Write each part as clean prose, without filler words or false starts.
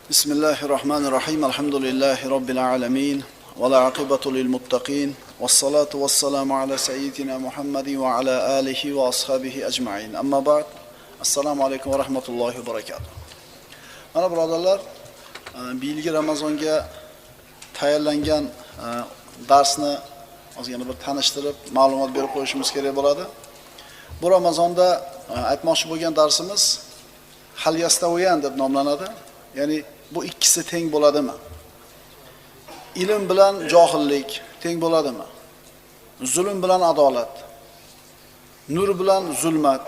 Bismillahirrahmanirrahim. Alhamdulillahi Rabbil alamin. Ve la aqibatu lil muttaqin. Vessalatu vesselamu ala seyyidina Muhammedin ve ala alihi ve ashabihi ecmaîn. Amma ba'd. Assalomu alaykum ve rahmatullohi ve berekatuh. Mana birodarlar, bu yilgi Ramazonga tayyorlangan darsni ozgina bir tanishtirib, ma'lumot berib qo'yishimiz kerak bo'ladi. Bu Ramazonda aytmoqchi bo'lgan darsimiz hal yastawiyan deb nomlanadi. Ya'ni bu ikkisi teng bo'ladimi? Ilm bilan johillik teng bo'ladimi? Zulm bilan adolat, nur bilan zulmat,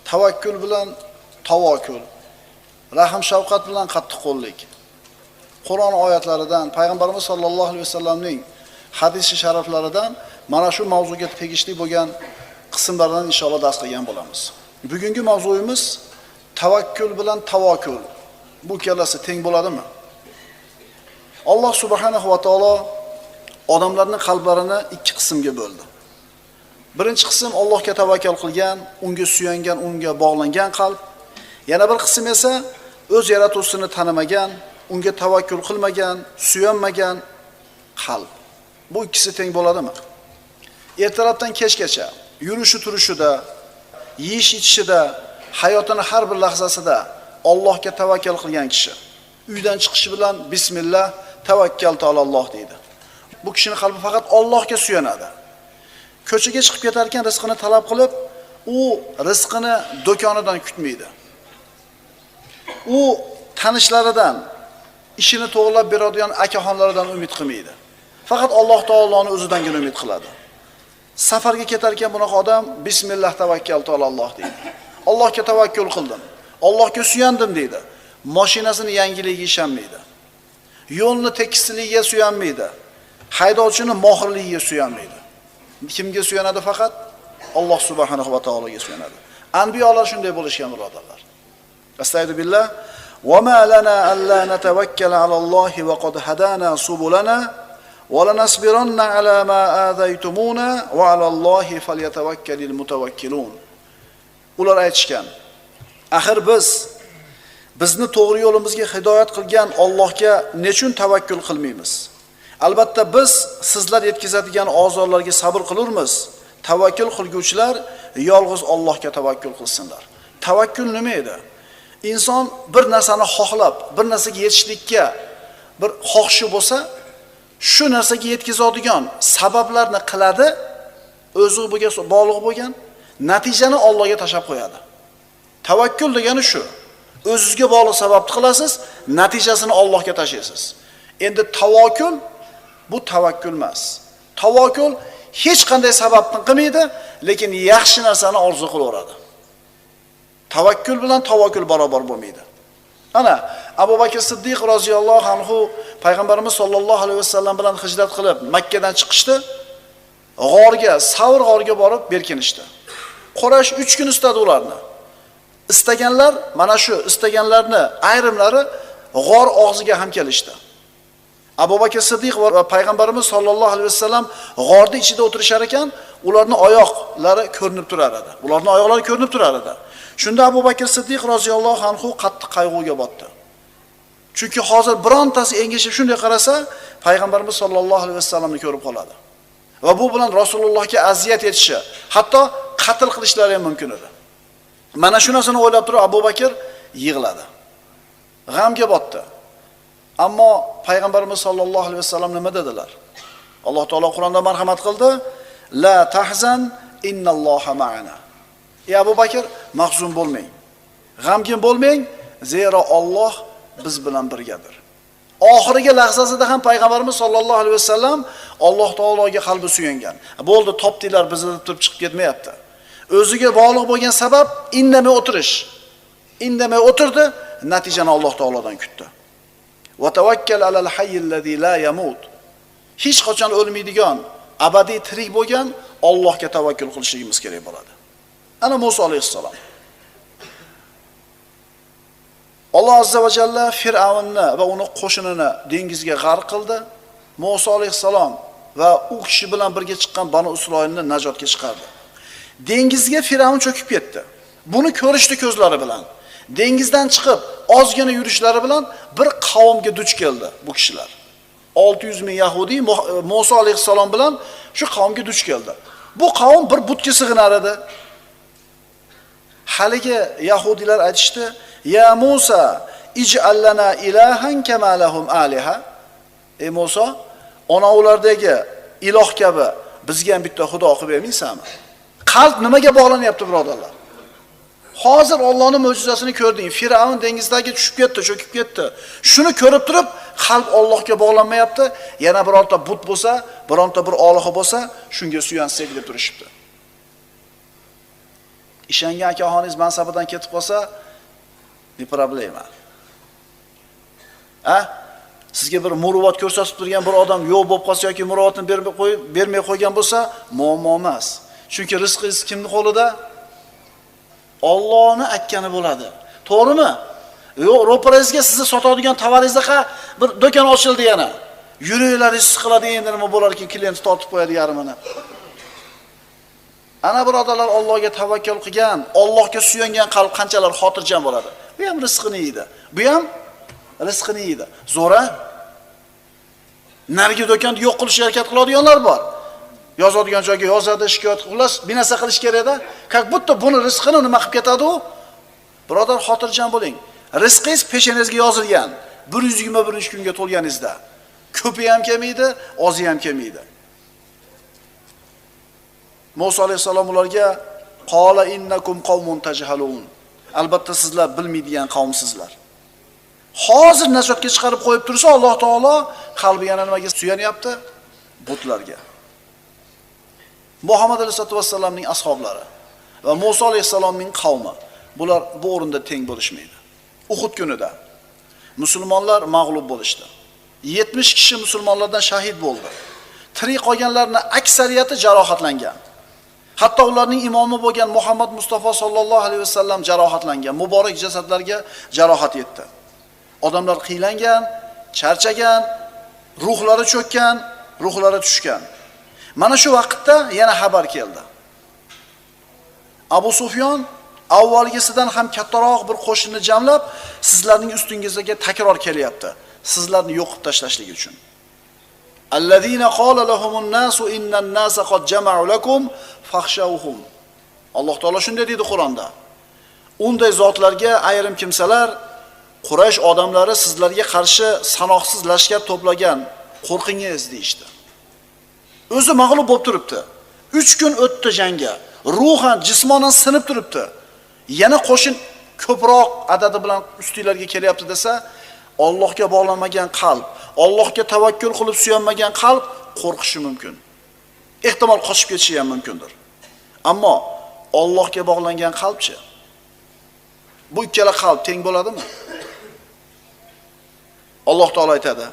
tavakkul bilan tavakkul, rahm shafqat bilan qattiqqo'llik. Qur'on oyatlaridan, payg'ambarimiz sollallohu alayhi vasallamning hadisi sharaflaridan mana shu mavzuga tegishli bo'lgan qismlardan inshaalloh dars qilgan bo'lamiz. Bugungi mavzuyimiz tavakkul bilan tavakkul. Bu ikkalasi teng bo'ladimi? Alloh subhanahu va taolo odamlarning qalblarini ikki qismga bo'ldi. Birinchi qism Allohga tavakkal qilgan, unga suyangan, unga bog'langan qalb. Yana bir qism esa o'z yaratuvchisini tanimagan, unga tavakkul qilmagan, suyanmagan qalb. Bu ikkisi teng bo'ladimi? Ertalabdan kechgacha yurishi turishida, yeyish ichishida, hayotining har bir lahzasida Allohga tavakkal qilgan kishi uydan chiqishi bilan bismillah tavakkaltu alalloh deydi. Bu kishining qalbi faqat Allohga suyanadi. Ko'chaga chiqib ketar ekan rizqini talab qilib, u rizqini do'konidan kutmaydi. U tanishlaridan, ishini to'g'rilab beradigan akaxonlaridan umid qilmaydi. Faqat Alloh taoloning o'zidangina umid qiladi. Safarga ketar ekan bunaqa odam bismillah tavakkaltu alalloh deydi. Allohga tavakkul qildim. Allohga suyandim deydi. Mashinasini yangiligiga ishonmaydi. Yo'lni tekisligiga suyanmaydi. Haydovchining mohirligiga suyanmaydi. Kimga suyanadi? Faqat Alloh subhanahu va taologa suyanadi. Anbiyolar shunday bo'lishgan birodarlar. Astagfirullah. Va ma lana alla natawakkala alallohi va qad hadana subulana va lanasbiranna ala ma azaytumuna va alallohi falyatawakkalul mutawakkilun. Ular aytishgan: axir bizni to'g'ri yo'limizga hidoyat qilgan Allohga nechun tavakkul qilmaymiz? Albatta biz sizlar yetkazadigan ozorlarga sabr qilurmiz. Tavakkul qilguvchilar yolg'iz Allohga tavakkul qilsinlar. Tavakkul nima edi? Inson bir narsani xohlab, bir narsaga yetishlikka bir xohishi bo'lsa, shu narsaga yetkazadigan sabablarni qiladi, o'zi bunga bog'liq bo'lgan natijani Allohga tashab qo'yadi. Tavakkul degani shu. O'zingizga bog'liq sababni qilasiz, natijasini Allohga tashlaysiz. Endi tavakkul bu tavakkul emas. Tavakkul hech qanday sababni qilmaydi, lekin yaxshi narsani orzu qilaveradi. Tavakkul bilan tavakkul barobar bo'lmaydi. Ana Abu Bakr Siddiq roziyallohu anhu payg'ambarimiz sollallohu alayhi vasallam bilan hijrat qilib Makka dan chiqishdi. G'orga, Savr g'origa borib berkinishdi. Quraysh 3 kun istadi ularni. Istaganlar mana shu istaganlarni ayrimlari g'or og'ziga ham kelishdi. Abu Bakr Siddiq va payg'ambarimiz sollallohu alayhi vasallam g'orning ichida o'tirishar ekan, ularning oyoqlari ko'rinib turar edi. Ularning oyoqlari ko'rinib turar edi. Shunda Abu Bakr Siddiq roziyallohu anhu qattiq qayg'uga botdi. Chunki hozir birontasi engashib shunday qarasa, payg'ambarimiz sollallohu alayhi vasallamni ko'rib qoladi. Va bu bilan Rasulullohga aziyat etishi, hatto qatl qilishlari ham mumkin edi. Mana shu narsani o'ylab turib Abu Bakr yig'ladi. G'amga botdi. Ammo payg'ambarimiz sollallohu alayhi vasallam nima dedilar? Alloh taolo Qur'onda marhamat qildi: "La tahzan innalloha ma'ana." Ey Abu Bakr, mahzun bo'lmang. G'amgin bo'lmang, zero Alloh biz bilan birgadir. Oxirgi lahzasida ham payg'ambarimiz sollallohu alayhi vasallam Alloh taologa qalbi suyangan. Bo'ldi, topdinglar, bizni turib chiqib ketmayapti. O'ziga bog'liq bo'lgan sabab indamay o'tirish. Indamay o'tirdi, natijani Alloh taolodan kutdi. Va tawakkal alal hayyil la yamut. Hech qachon o'lmaydigan, abadiy tirik bo'lgan Allohga tavakkul qilishimiz kerak bo'ladi. Ana Musa alayhissalom. Alloh azza va jalla Fir'avnni va uning qo'shinini dengizga g'arq qildi. Musa alayhissalom va u kishi bilan birga chiqqan Banu Isroilni najotga chiqardi. Dengizga Fir'avn cho'kib ketdi. Buni ko'rishdi ko'zlari bilan. Dengizdan chiqib, ozgina yurishlari bilan bir qavmga duch keldi bu kishilar. 600 ming Yahudi Musa alayhissalom bilan shu qavmga duch keldi. Bu qavm bir butga sig'inar edi. Haligi Yahudilar aytishdi: "Ya Musa, ij'al lana ilahan kama lahum aliha." Ey Musa, onalardagi iloh kabi bizga ham bitta xudo qilib bermaysanmi? Qalb nimaga bog'lanyapti, birodarlar? Hozir Allohning mo'jizasini ko'rding. Firavn dengizdagi tushib ketdi, cho'kib ketdi. Shuni ko'rib turib, qalb Allohga bog'lanmayapti. Yana birorta but bo'lsa, bironta bir olihi bo'lsa, shunga suyansak deb turishibdi. Ishongan akaxoningiz mansabidan ketib qolsa, ne problema. Sizga bir muruvvat ko'rsatib turgan bir odam yo'q bo'lib qolsa yoki muruvvatni bermay qo'ygan bo'lsa, muammo emas. Chunki rizqingiz kimning qo'lida? Allohning aytgani bo'ladi. To'g'rimi? Yo'q, ro'parangizga sizni sotadigan tovaringizga bir do'kon ochildi yana. Yuraklaringiz siqiladi, endi nima bo'lar ekan, klient tortib qo'yadi yarmini. Ana birodarlar, Allohga tavakkul qilgan, Allohga suyangan qalb qanchalar xotirjam bo'ladi. Bu ham rizqini yeydi. Bu ham rizqini yeydi. Zo'ra narigi do'konni yo'q qilishga harakat qiladiganlar bor. Yozadigan joyga yozadi, shikoyat qilib, bir narsa qilish kerak-da. Как будто buni rizqini nima qilib ketadi u? Birodar, xotirjam bo'ling. Rizqingiz peshonangizga yozilgan. 121 kunga to'lganingizda. Ko'pi ham kelmaydi, ozi ham kelmaydi. Musa alayhisalom ularga: "Qala innakum qawmun tajhalun." Albatta sizlar bilmaydigan qavmsizlar. Hozir nasotga chiqarib qo'yib tursa, Alloh taolo qalbi yana nimaga suyanyapti? Butlarga. Muhammad alayhisolatu vassalamning ashablari va Musa alayhisalomning qavmi bular bu o'rinda teng bo'lishmaydi. Uhud kunida musulmonlar mag'lub bo'lishdi. 70 kishi musulmonlardan shahid bo'ldi. Tirik qolganlarning aksariyati jarohatlangan. Hatto ularning imomi bo'lgan Muhammad Mustafa sallallohu alayhi vasallam jarohatlangan. Muborak jasadlarga jarohat yetdi. Odamlar qiylangan, charchagan, ruhlari cho'kkan, ruhlari tushgan. Mana shu vaqtda yana xabar keldi. Abu Sufyon avvalgisidan ham kattaroq bir qo'shinni jamlab, sizlarning ustingizga takror kelyapti. Sizlarni yo'qib tashlashlik uchun. Allazina qala lahumun nasu innan nasa qad jama'u lakum fakhshawhum. Alloh taolo shunday dedi Qur'onda. Unday zotlarga ayrim kimsalar, Quraysh odamlari sizlarga qarshi sanoqsiz lashkar to'plagan, qo'rqingiz deydi. O'zi mag'lub bo'lib turibdi. 3 kun o'tdi jangga. Ruhan, jismonan sinib turibdi. Yana qo'shin ko'proq adadi bilan ustinglarga kelyapti desa, Allohga bog'lanmagan qalb, Allohga tavakkul qilib suyanmagan qalb qo'rqishi mumkin. Ehtimol qochib ketishi ham mumkindir. Ammo Allohga bog'langan qalbchi? Bu ikkala qalb teng bo'ladimi? Alloh taolo aytadi: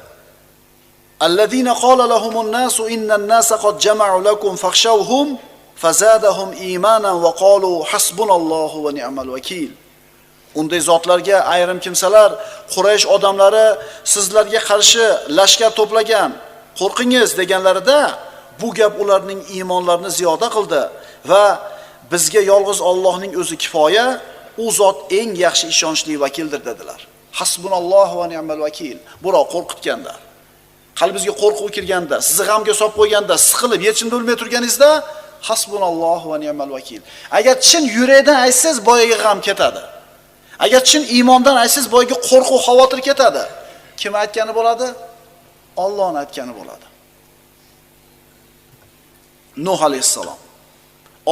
Allazina qala lahumun nasu innan nasa qad jama'u lakum fakhshawhum fazadahum imanan va qalu hasbunallohu va ni'mal vakil. Unday zotlarga ayrim kimsalar, Quraysh odamlari sizlarga qarshi lashkar to'plagan, qo'rqingiz deganlarida bu gap ularning iymonlarini ziyoda qildi va bizga yolg'iz Allohning o'zi kifoya, u zot eng yaxshi ishonchli vakildir dedilar. Hasbunallohu va ni'mal vakil. Biroq qo'rqitganda, qalbingizga qo'rquv kirganda, sizni g'amga solib qo'yganda, siqilib yechimda bo'lmay turganingizda hasbunallohu va ni'mal vakil. Agar chin yurakdan aytsangiz, boyaga g'am ketadi. Agar chin iymondan aytsangiz, boyaga qo'rquv, xavotir ketadi. Kim aytgani bo'ladi? Allohning aytgani bo'ladi. Nuh alayhissalom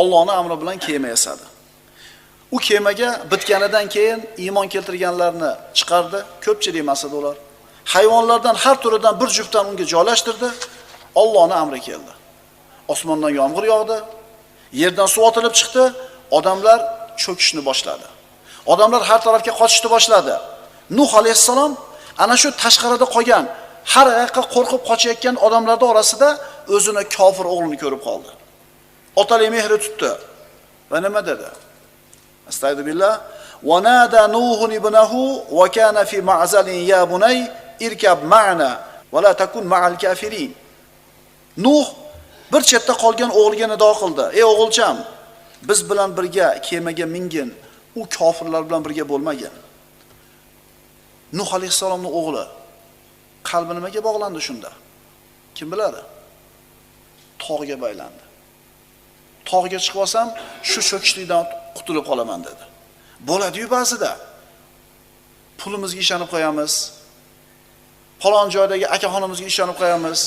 Allohning amri bilan kema yasadi. U kemaga bitganidan keyin iymon keltirganlarni chiqardi, ko'pchilik emas edi ular. Hayvonlardan har turidan bir juftdan unga joylashtirdi. Allohning amri keldi. Osmondan yomg'ir yog'di, yerdan suv otilib chiqdi, odamlar cho'kishni boshladi. Odamlar har tarafga qochishni boshladi. Nuh alayhissalom ana shu tashqarida qolgan, har yoqqa qo'rqib qochayotgan odamlarning orasida o'zini kofir o'g'lini ko'rib qoldi. Otali mehri tutdi va nima dedi? Astagfirullah. Wa nada Nuhun ibnahu wa kana fi ma'zalin ya bunay irkab ma'na va la takun ma'al kafirin. Nuh bir chetda qolgan o'g'liga nido qildi. Ey o'g'ilcham, biz bilan birga kemaga mingin, U kofirlar bilan birga bo'lmagan. Nuh alayhisalomning o'g'li qalbi nimaga bog'landi shunda? Kim biladi? Tog'ga baylandi. Tog'ga chiqib olsam, shu cho'kishlikdan qutulib qolaman dedi. Bo'ladi-yu ba'zida. Pulimizga ishonib qo'yamiz. Falon joydagi akaxonimizga ishonib qo'yamiz.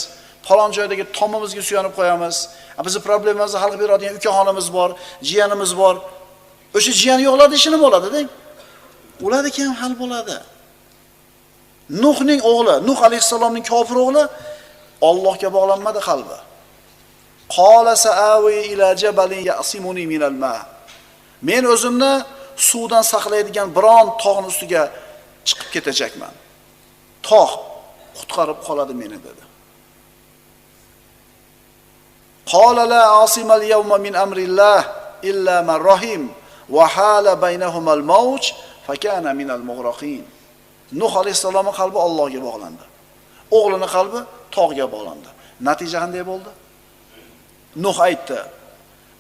Falon joydagi tomimizga suyanib qo'yamiz. Bizning problemamizni hal qilib beradigan ukaxonimiz bor, jiyanimiz bor. O'sha jiyan yo'qladi, ishini bo'ladi-da. Ular ham hal bo'ladi. Nuhning o'g'li, Nuh alayhisalomning kofir o'g'li Allohga bog'lanmadi qalbi. Qala sa'awi ila jabalin ya'simuni minal ma. Men o'zimni suvdan saqlaydigan biron tog'ning ustiga chiqib ketajakman. Tog' qutqarib qoladi meni dedi. Qala la asimal yawma min amrillah illa man rahim wa hala baynahumal mawj fakana minal mughraqin. Nuh alayhisalomning qalbi Allohga bog'landi. O'g'lining qalbi tog'ga bog'landi. Natija qanday bo'ldi? Nuh aytdi: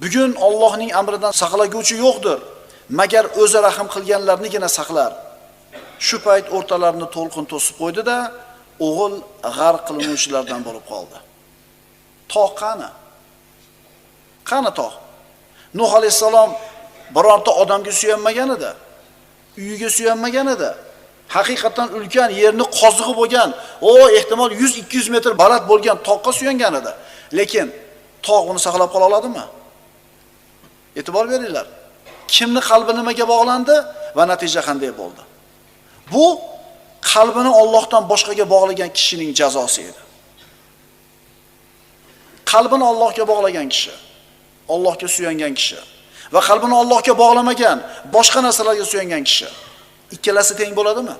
"Bugun Allohning amridan saqlaguvchi yo'qdir, magar o'zi rahim qilganlarnigina saqlar." Shu payt o'rtalarini to'lqin to'sib qo'ydi-da, o'g'il g'arq qilinuvchilardan bo'lib qoldi. Tog' qani? Qani tog'? Nuh alayhisalom birorta odamga suyanmagan edi. Uyiga suyanmagan edi. Haqiqatan ulkan yerni qozig'i bo'lgan, ehtimol 100-200 metr baland bo'lgan tog'ga suyangan edi. Lekin tog' uni saqlab qola oladimi? E'tibor beringlar. Kimni qalbi nimaga bog'landi va natija qanday bo'ldi? Bu qalbini Allohdan boshqaga bog'lagan kishining jazosi edi. Qalbini Allohga bog'lagan kishi, Allohga suyangan kishi va qalbini Allohga bog'lamagan, boshqa narsalarga suyangan kishi, ikkalasi teng bo'ladimi?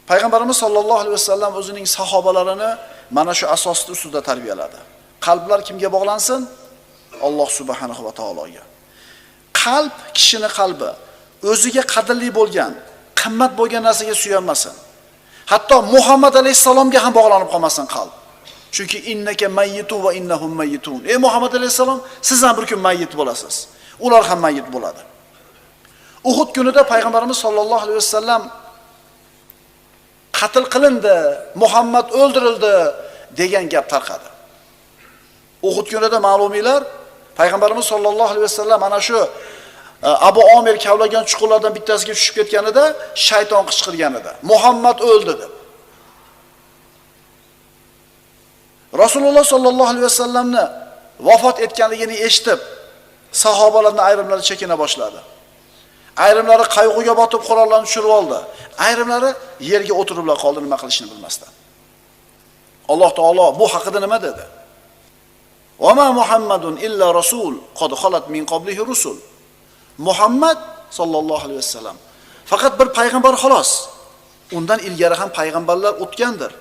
Payg'ambarimiz sollallohu alayhi vasallam o'zining sahobalarini mana shu asosda ustida tarbiyaladi. Qalblar kimga bog'lansin? Alloh subhanahu va taologa. Qalb, kishining qalbi o'ziga qadrli bo'lgan, qimmat bo'lgan narsaga suyanmasin. Hatto Muhammad alayhisalomga ham bog'lanib qolmasin qalb. Chunki innaka mayyitun va innahum mayyitun. Ey Muhammad alayhisalom, siz ham bir kun mayyit bo'lasiz. Ular ham mayyit bo'ladi. Uhud kunida payg'ambarimiz sollallohu alayhi vasallam qatl qilindi, Muhammad o'ldirildi degan gap tarqadi. Uhud kunida ma'lumiylar payg'ambarimiz sollallohu alayhi vasallam ana shu Abu Omir kavlagan chuqurlardan bittasiga tushib ketganida shayton qichqirgan edi. Muhammad o'ldi deb. Rasululloh sollallohu alayhi vasallamni vafot etganligini eshitib, sahobalarning ayrimlari chekina boshladi. Ayrimlari qayg'uga botib qurollarni tushirib oldi. Ayrimlari yerga o'tirib qoldi, nima qilishini bilmasdan. Alloh taolo bu haqida nima dedi? "Va ma Muhammadun illa rasul, qad khalat min qablihi rusul." Muhammad sallallohu alayhi vasallam faqat bir payg'ambar xolos. Undan ilgari ham payg'ambarlar o'tgandir.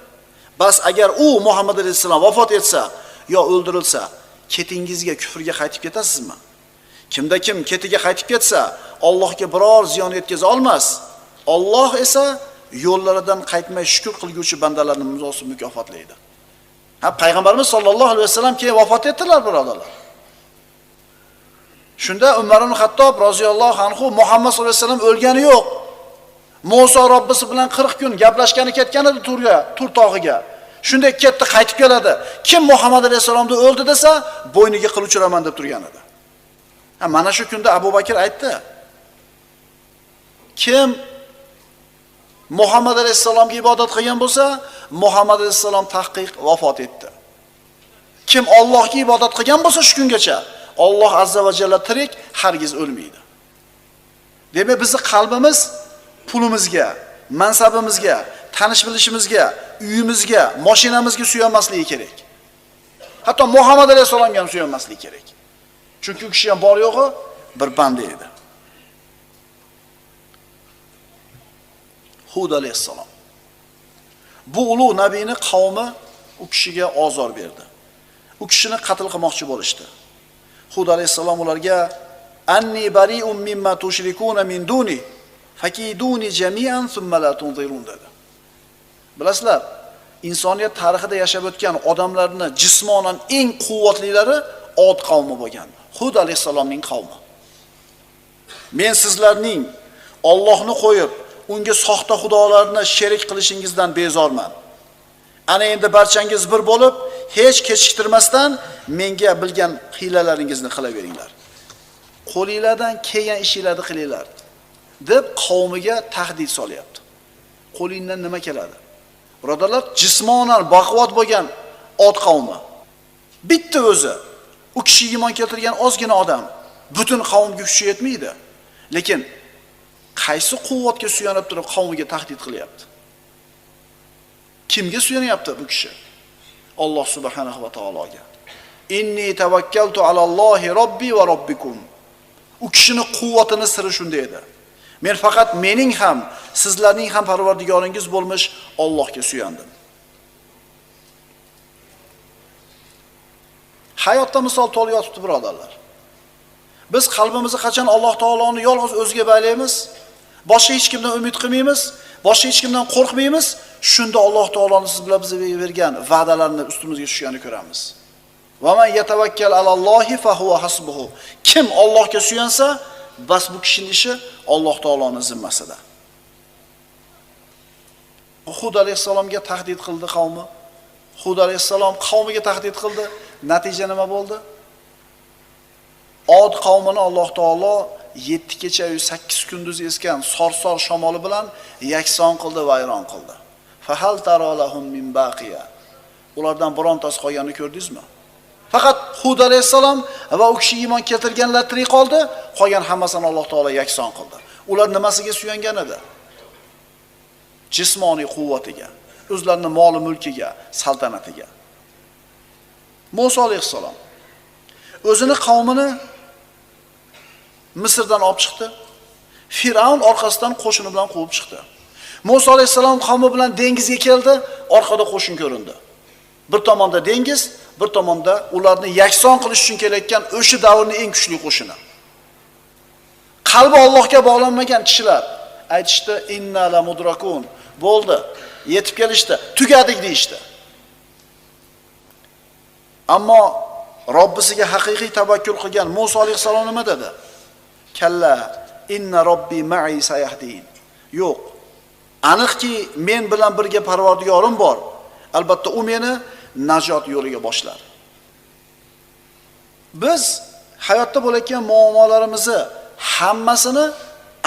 Bas agar u Muhammad alayhisalom vafot etsa yo o'ldirilsa, ketingizga kufrga qaytib ketasizmi? Kimda kim ketiga qaytib ketsa, Allohga biror ziyon yetkaza olmas. Alloh esa yo'llaridan qaytmay shukr qilguvchi bandalarni mukofotlaydi. Payg'ambarimiz sollallohu alayhi vasallam keyin vafot etdilar, birodarlar. Shunda Umar ibn Xattob roziyallohu anhu Muhammad sollallohu alayhi vasallam o'lgani yo'q. Musa Robbisi bilan 40 kun gaplashgani ketgan edi Tur tog'iga. Shunda ketdi, qaytib keladi. Kim Muhammad alayhisalomni o'ldi desa, bo'yniga qilich uraman deb turgan edi. Mana shu kunda Abu Bakr aytdi. Kim Muhammad alayhisalomga ibodat qilgan bo'lsa, Muhammad alayhisalom tahqiq vafot etdi. Kim Allohga ibodat qilgan bo'lsa shu kungacha, Alloh azza va jalla tirik, hargiz o'lmaydi. Demak, bizning qalbimiz pulimizga, mansabimizga, tanish bilishimizga, uyimizga, mashinamizga suyanmasligi kerak. Hatto Muhammad alayhisalomga ham suyanmasligi kerak. Chunki u kishi ham bor yo'g'i bir banda edi. Hud alayhisalom. Bu ulug' nabiyning qavmi u kishiga ozor berdi. U kishini qatl qilmoqchi bo'lishdi. Hud alayhisalom ularga anni bari'un mimma tushrikuna min duni fakiduni jami'an thumma la tunzirun dedi. Bilasizlar, insoniyat tarixida yashab o'tgan odamlarning jismonan eng quvvatlilari Od qavmi bo'lgan. Hud alayhisalomning qavmi. Men sizlarning Allohni qo'yib, unga soxta xudolarni sherik qilishingizdan bezorman. Ana endi barchangiz bir bo'lib, hech kechiktirmasdan menga bilgan hiylalaringizni qilaveringlar. Qo'lingizdan kelgan ishinglarni qilinglar deb qavmiga tahdid solyapti. Qo'lingdan nima keladi? Birodarlar, jismonan baquvvat bo'lgan Od qavmi. Bitta o'zi u kishi iymon keltirgan ozgina odam butun qavmga kuchi yetmaydi. Lekin qaysi quvvatga suyanib turib qavmiga tahdid qilyapti? Kimga suyanyapti bu kishi? Alloh subhanahu va taologa. Inni tavakkaltu alallohi robbi va robbikum. U kishining quvvatini siri shunda edi. Men faqat mening ham, sizlarning ham Parvardigoringiz bo'lmish Allohga suyandim. Hayotda misol to'liq yotibdi, birodarlar. Biz qalbimizni qachon Alloh taoloni yolg'iz o'ziga baylaymiz, boshqa hech kimdan umid qilmaymiz, boshqa hech kimdan qo'rqmaymiz, shunda Alloh taoloning siz bilan bizga bergan va'dalarini ustimizga tushganini ko'ramiz. Va man yatawakkal alallohi fa huwa hasbuhu. Kim Allohga suyansa, bas bu kishining ishi Alloh taoloning zimmasida. Hud alayhisalomga tahdid qildi qavmi. Hud alayhisalom qavmiga tahdid qildi. Natija nima bo'ldi? Od qavmini Alloh taolo 7 kecha 8 kunduz esgan sorsor shamoli bilan yakson qildi, vayron qildi. Fahal taralahum min baqiya. Ulardan birontasi qolganini ko'rdingizmi? Faqat Hud alayhisalom va u kishi iymon keltirganlar tirik qoldi, qolgan hammasini Alloh taolo yakson qildi. Ular nimasiga suyangan edi? Jismoniy quvvatiga, o'zlarining moli mulkiga, saltanatiga. Musa alayhisalom o'zini qavmini Misrdan olib chiqdi. Firavn orqasidan qo'shini bilan quvib chiqdi. Musa alayhisalom qavmi bilan dengizga keldi, orqada qo'shin ko'rindi. Bir tomonda dengiz, bir tomonda ularni yakson qilish uchun kelayotgan o'sha davrning eng kuchli qo'shini. Qalbi Allohga bog'lanmagan kishilar aytishdi, inna la mudrakun. Bo'ldi, yetib kelishdi, tugadik deyishdi. Ammo Robbisiga haqiqiy tavakkul qilgan Musa alayhisalom nima dedi? Kalla inna robbi ma'i sayahdin. Yo'q. Aniqki men bilan birga Parvardigorim bor. Albatta u meni najot yo'liga boshlar. Biz hayotda bo'layotgan muammolarimizni hammasini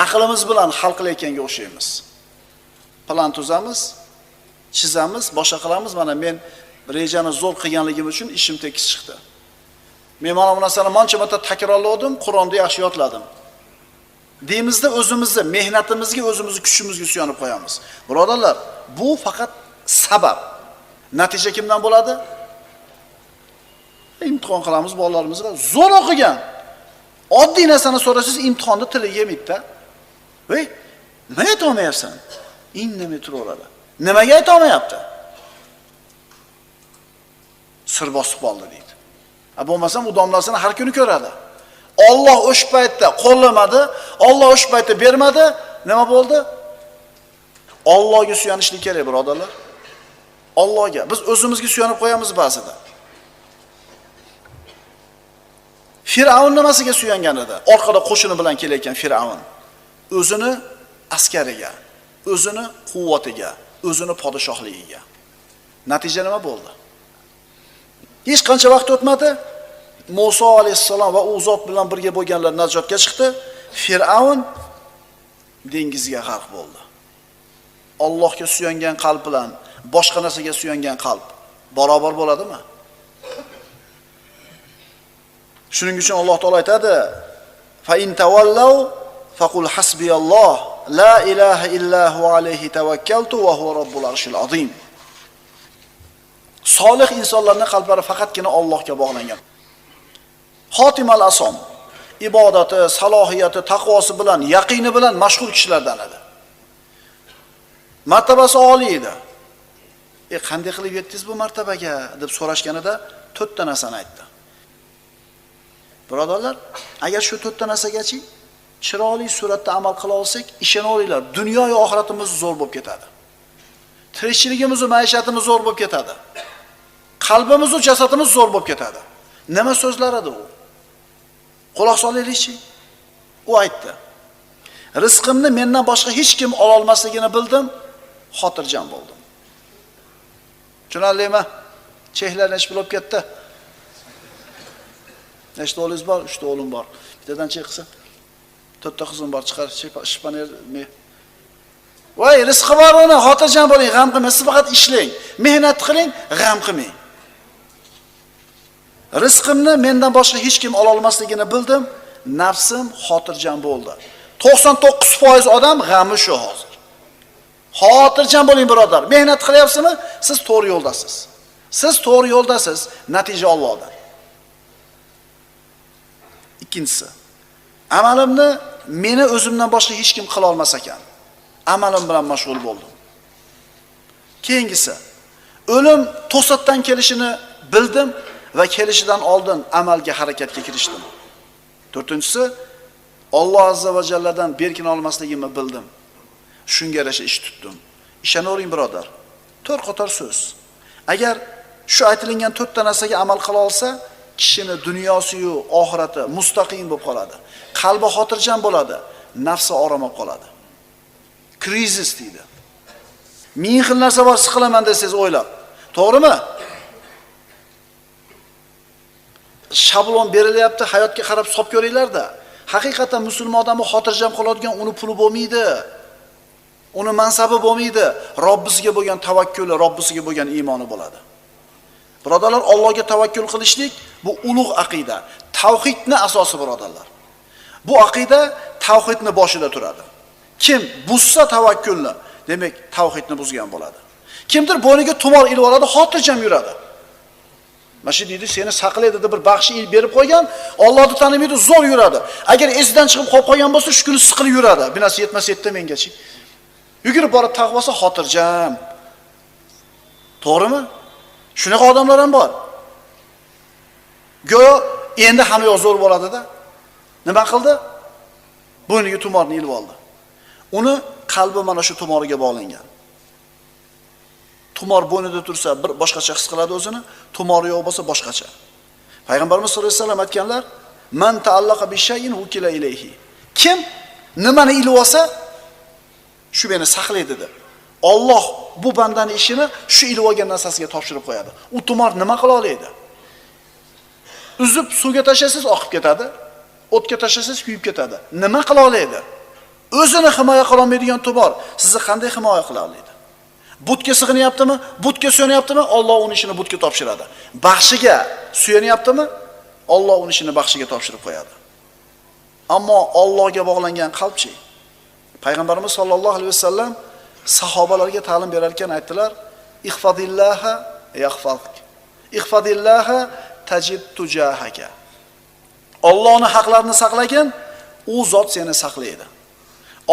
aqlimiz bilan hal qilayotganga o'xshaymiz. Plan tuzamiz, chizamiz, boshqa qilamiz. Mana men rejani zo'r qilganligim uchun ishim tekis chiqdi. Men mana bu narsani mancha marta takrorladim, Qur'onda yaxshi yodladim. Deymizda o'zimizni, mehnatimizga, o'zimizni kuchimizga suyanib qo'yamiz. Birodarlar, bu faqat sabab. Natija kimdan bo'ladi? Imtihon qilamiz bolalarimizga. Zo'r o'qigan. Oddiy narsani so'rasangiz imtihonda tiliga yemaydi-da. Voy, nima ayta olmayapsan? Indamay turaveradi. Nimaga ayta olmayapti? Sir bosib qoldi deydi. Bo'lmasam u domlasini har kuni ko'radi. Alloh o'sha paytda qo'llamadi, Alloh o'sha paytda bermadi, nima bo'ldi? Allohga suyanishlik kerak, birodarlar. Allohga. Biz o'zimizga suyanib qo'yamiz ba'zida. Firavn nimasiga suyangan edi? Orqada qo'shini bilan kelayotgan Firavn o'zini askariga, o'zini quvvatiga, o'zini podshohligiga. Natija nima bo'ldi? Hech qancha vaqt o'tmadi, Musa alayhisalom va u zot bilan birga bo'lganlar najotga chiqdi. Firavn dengizga g'arq bo'ldi. Allohga suyangan qalb bilan boshqa narsaga suyangan qalb barobar bo'ladimi? Shuning uchun Alloh taolo aytadi: "Fa in tavallaw faqul hasbiyalloh la ilaha illa huwa alayhi tawakkaltu va huwa robbul arshil azim." Solih insonlarning qalblari faqatgina Allohga bog'langan. Xotimal asom ibodati, salohiyati, taqvosi bilan, yaqini bilan mashhur kishilardan edi. Martabasi oliy edi. Qanday qilib yetdingiz bu martabaga deb so'rashganida 4 ta narsani aytdi. Birodarlar, agar shu 4 ta narsagachi chiroyli suratda amal qila olsak, ishoninglar, dunyo va oxiratimiz zo'r bo'lib ketadi. Tirikchiligimiz va maishatimiz zo'r bo'lib ketadi. Qalbimiz va jasadimiz zo'r bo'lib ketadi. Nima so'zlar edi u? Quloq solaylikchi. U aytdi: rizqimni mendan boshqa hech kim ola olmasligini bildim, xotirjam bo'ldim. Tushunarlimi? Chehlar nech bo'lib ketdi? Nechta o'g'lingiz bor? 3 ta o'g'lim bor. Bittadan chek qilsa 4 ta qizim bor, chiqar shpaner me. Voy, rizqi bor uni, xotirjam bo'ling, g'am qilmang, siz faqat ishlang, mehnat qiling, g'am qilmang. Rizqimni mendan boshqa hech kim ola olmasligini bildim, nafsim xotirjam bo'ldi. 99% odam g'ami shu hozir. Xotirjam bo'ling birodar. Mehnat qilyapsizmi? Siz to'g'ri yo'ldasiz. Siz to'g'ri yo'ldasiz, natija Allohdan. Ikkinchisi, amalimni meni o'zimdan boshqa hech kim qila olmas ekan. Amalim bilan mashg'ul bo'ldim. Keyingisi, o'lim to'satdan kelishini bildim va kelishidan oldin amalga, harakatga kirishdim. To'rtinchisi, Alloh azza va jalladan berkin olmasligimni bildim. Shunga yarasha ish tutdim. Ishonavering birodar. 4 qator so'z. Agar shu aytilgan 4 ta narsaga amal qila olsa, kishini dunyosi-yu oxirati mustaqim bo'lib qoladi. Qalbi xotirjam bo'ladi, nafsi orom olib qoladi. Krizis deydi. Ming xil narsa bor siqilaman desangiz o'ylab. To'g'rimi? Shablon berilyapti, hayotga qarab hisob ko'ringlar-da. Haqiqatan musulmon odamni xotirjam qoladigan uni puli bo'lmaydi. Uni mansabi bo'lmaydi. Robbisiga bo'lgan tavakkuli, Robbisiga bo'lgan iymoni bo'ladi. Birodarlar, Allohga tavakkul qilishlik bu ulug' aqida. Tavhidning asosi birodarlar. Bu aqida tavhidning boshida turadi. Kim buzsa tavakkulni, demak tavhidni buzgan bo'ladi. Kimdir bo'yniga tumor ilib oladi, xotirjam yuradi. Mashi deydi, seni saqlaydi deb bir baxshi ilib berib qo'ygan, Allohni tanimaydi, zo'r yuradi. Agar esidan chiqib qolib qolgan bo'lsa, shu kuni siqilib yuradi. Binasi yetmas-yetdi mengachi. Yugurib borib taqvosi xotirjam. To'g'rimi? Shunaqa odamlar ham bor. Go'yo endi hamma yoq zo'r bo'ladi-da. Nima qildi? Bo'yniga tumorni ilib oldi. Uni qalbi mana shu tumoriga bog'langan. Tumor bo'ynida tursa bir boshqacha his qiladi o'zini, tumori yo'q bo'lsa boshqacha. Payg'ambarimiz sollallohu alayhi vasallam aytganlar: "Man ta'allaqa bi shay'in ukila ilayhi." Kim nimani ilib olsa, shu meni saqlaydi deb. Alloh bu bandani ishini shu ilib olgan narsasiga topshirib qo'yadi. U tumor nima qila oladi? Uzib suvga tashlasangiz oqib ketadi, o'tga tashlasangiz kuyib ketadi. Nima qila oladi? O'zini himoya qila olmaydigan tumor sizni qanday himoya qila oladi? Butga sig'inyaptimi? Butga suyanayaptimi? Alloh uning ishini butga topshiradi. Baxshiga suyanayaptimi? Alloh uning ishini baxshiga topshirib qo'yadi. Ammo Allohga bog'langan qalbchi. Payg'ambarimiz sollallohu alayhi vasallam sahobalarga ta'lim berar ekan aytdilar: "Ihfadillaha yahfazuk. Ihfadillaha tajid tujahaka." Allohning haqlarini saqlagin, u zot seni saqlaydi.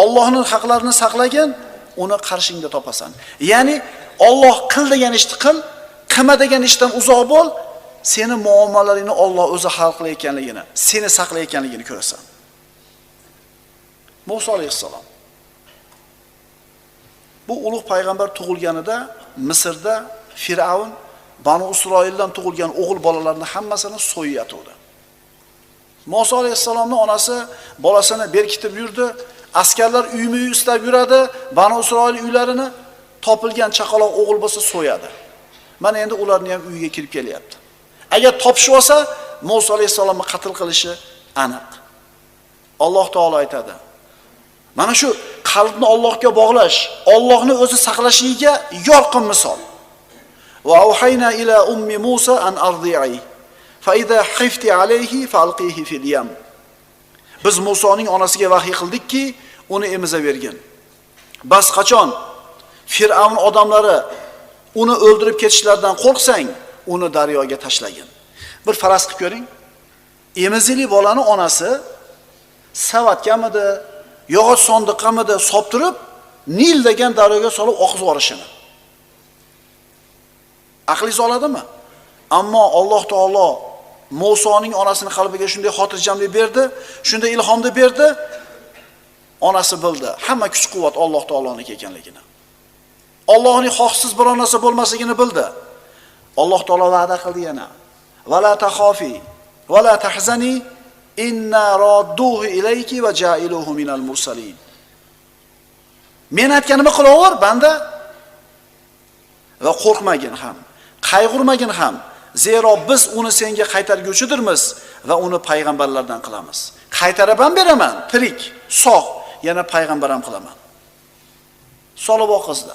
Allohning haqlarini saqlagin, uni qarshingda topasan. Ya'ni Alloh qil degan ishni qil, qilma degan ishdan uzoq bo'l, seni muomalaringni Alloh o'zi hal qilayotganligini, seni saqlayotganligini ko'rasan. Musa alayhissalom bu ulug' payg'ambar tug'ilganida Misrda Firavun Banu Isroildan tug'ilgan o'g'il bolalarni hammasini so'yayotdi. Musa alayhissalomning onasi bolasini berkitib yurdi. Askarlar uyma-uy istab yuradi, Banu Isroil uylarini topilgan chaqaloq o'g'il bo'lsa so'yadi. Mana endi ularni ham uyiga kirib kelyapti. Agar topishib olsa, Musa alayhissalomni qatl qilishi aniq. Alloh taolo aytadi: mana shu qalbni Allohga bog'lash, Allohni o'zi saqlashiga yorqin misol. Va auhayna ila ummi Musa an ardi'i fa idha khifti alayhi falqihi fil yam. Biz Musoning onasiga vahiy qildikki, uni emizavergin. Bas qachon Firavun odamlari uni o'ldirib ketishlaridan qo'rqsang, uni daryoga tashlagin. Bir faraz qilib ko'ring. Emizili bolani onasi savatgamidi, yog'och sondiqqamidi solib turib, Nil degan daryoga solib oqizib yuborishini. Aqlingiz oladimi? Ammo Alloh taolo Musoning onasining qalbiga shunday xotirjamlik berdi, shunday ilhomni berdi. Onasi bildi, hamma kuch-quvvat Alloh taoloning ekanligini. Allohning xohsiz biror narsa bo'lmasligini bildi. Alloh taolo va'da qildi yana. Va la taxofi va la tahzani inna radduhu ilayki va ja'iluhu minal mursalin. Men aytganimni qilaver, banda. Va qo'rqmagin ham, qayg'urmagin ham. Zero biz uni senga qaytarguvchidirmiz va uni payg'ambarlardan qilamiz. Qaytarib ham beraman, tirik, sog', yana payg'ambar ham qilaman. Solib oqizdi.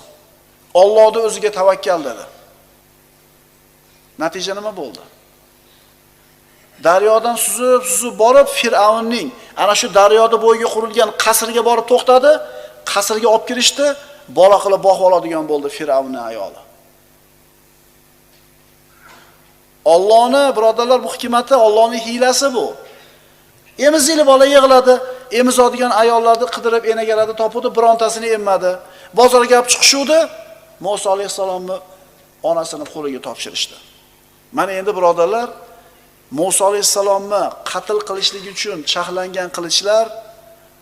Allohning o'ziga tavakkal dedi. Natija nima bo'ldi? Daryodan suzib borib Fir'avnning ana shu daryoda bo'yiga qurilgan qasrga borib to'xtadi. Qasrga olib kirishdi, bola qilib boqib oladigan bo'ldi Fir'avnning ayoli. Allohning birodarlar bu hikmati, Allohning hiylasi bu. Emizili bola yig'ladi, emizadigan ayollarni qidirib enagaradi, topudi, birontasini emmadi. Bozorga olib chiqishuvdi, Musa alayhisalomni onasini qo'liga topshirishdi. Mana endi birodarlar, Musa alayhisalomni qatl qilishlik uchun chaqlangan qilichlar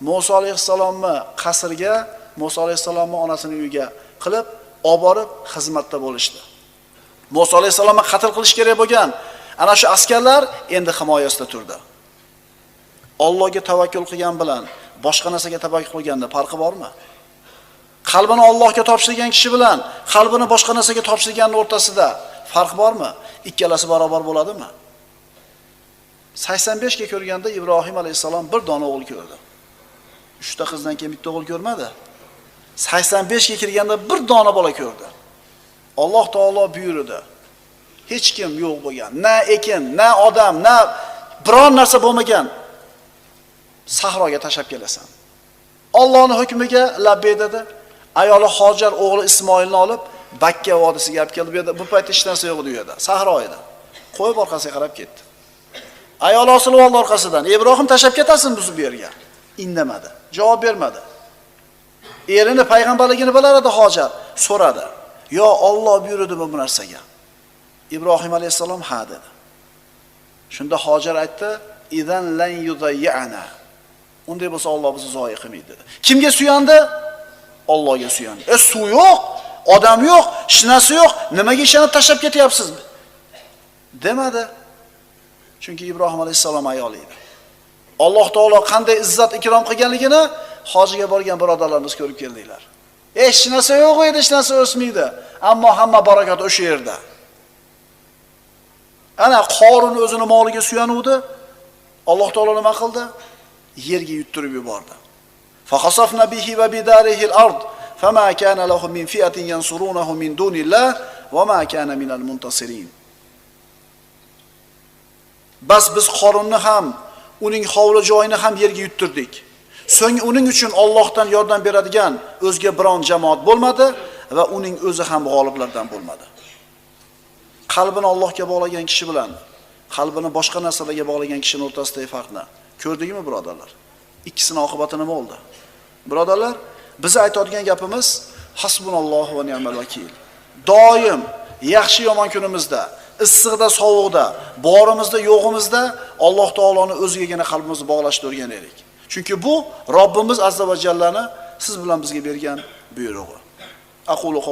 Musa alayhisalomni qasrga, Musa alayhisalomni onasining uyiga qilib, olib borib xizmatda bo'lishdi. Musa alayhisalomni qatl qilish kerak bo'lgan ana shu askarlar endi himoyasida turdi. Allohga tavakkul qilgan bilan boshqa narsaga tavakkul qilganda farqi bormi? Qalbini Allohga topshirgan kishi bilan qalbini boshqa narsaga topshirganning o'rtasida farq bormi? Ikkalasi barobar bo'ladimi? 85 ga ko'rganda Ibrohim alayhisalom bir dona o'g'il ko'rdi. 3 ta qizdan keyin bitta o'g'il ko'rmadi. 85 ga kirganda bir dona bola ko'rdi. Alloh taolo buyurdi. Hech kim yo'q bo'lgan, na ekin, na odam, na biron narsa bo'lmagan sahroga tashab kelasan. Allohning hukmiga labbay dedi. Ayoli Hojar o'g'li Ismoilni olib Bakka vodisiga olib kelib edi. Bu paytda hech narsa yo'q edi u yerda, sahro edi. Qo'yib orqasiga qarab ketdi. Ayol osilib oldi orqasidan. Ibrohim tashab ketasin bizni bu yerga. Indamadi, javob bermadi. Erini payg'ambarligini bilar edi Hojar, so'radi. Yo Alloh buyurdimi bu narsaga? Ibrohim alayhisalom ha dedi. Shunda Hojar aytdi, "Idan lan yudayyana." Unday bo'lsa Alloh bizni zoyi qilmaydi dedi. Kimga suyandi? Allohga suyandi. Suv yo'q, odam yo'q, hech narsa yo'q. Nimaga ishonib tashlab ketyapsiz? Demadi. Chunki Ibrohim alayhisalom ayoli edi. Alloh taolo qanday izzat ikrom qilganligini hojiga borgan birodarlarimiz ko'rib keldinglar. Hech narsa yo'q edi, hech narsa o'smaydi. Ammo hamma barakot o'sha yerda. Ana Qorun o'zini moliga suyanuvdi. Alloh taolo nima qildi? Yerga yuttirib yubordi. Faqasafna bihi va bidarihi al-ard, fama kana lahu min fi'atin yansurunahu min dunillah va ma kana minal muntasirin. Bas biz Qorunni ham, uning hovli joyini ham yerga yuttirdik. So'ng uning uchun Allohdan yordam beradigan o'zga biron jamoat bo'lmadi va uning o'zi ham g'oliblardan bo'lmadi. Qalbini Allohga bog'lagan kishi bilan qalbini boshqa narsalarga bog'lagan kishining o'rtasidagi farqni ko'rdingmi birodarlar? Ikkisining oqibati nima bo'ldi? Birodarlar, biz aytadigan gapimiz hasbunallohu va ni'mal vakil. Doim yaxshi yomon kunimizda, issiqda, sovuqda, borimizda, yo'g'imizda Alloh taoloning o'zigagina qalbimizni bog'lashni o'rganaylik. Chunki bu Robbimiz azza va jallani siz bilan bizga bergan buyrug'i. Aqulu